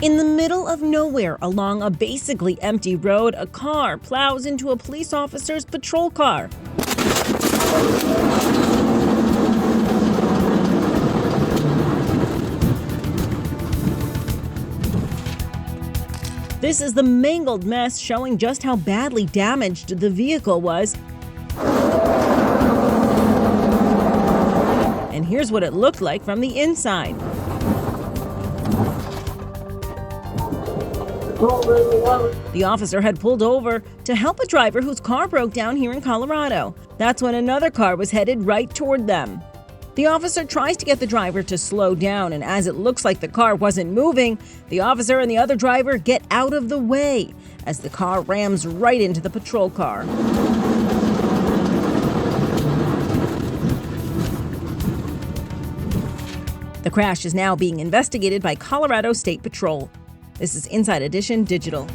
In the middle of nowhere, along a basically empty road, a car plows into a police officer's patrol car. This is the mangled mess showing just how badly damaged the vehicle was. And here's what it looked like from the inside. The officer had pulled over to help a driver whose car broke down here in Colorado. That's when another car was headed right toward them. The officer tries to get the driver to slow down, and as it looks like the car wasn't moving, the officer and the other driver get out of the way as the car rams right into the patrol car. The crash is now being investigated by Colorado State Patrol. This is Inside Edition Digital.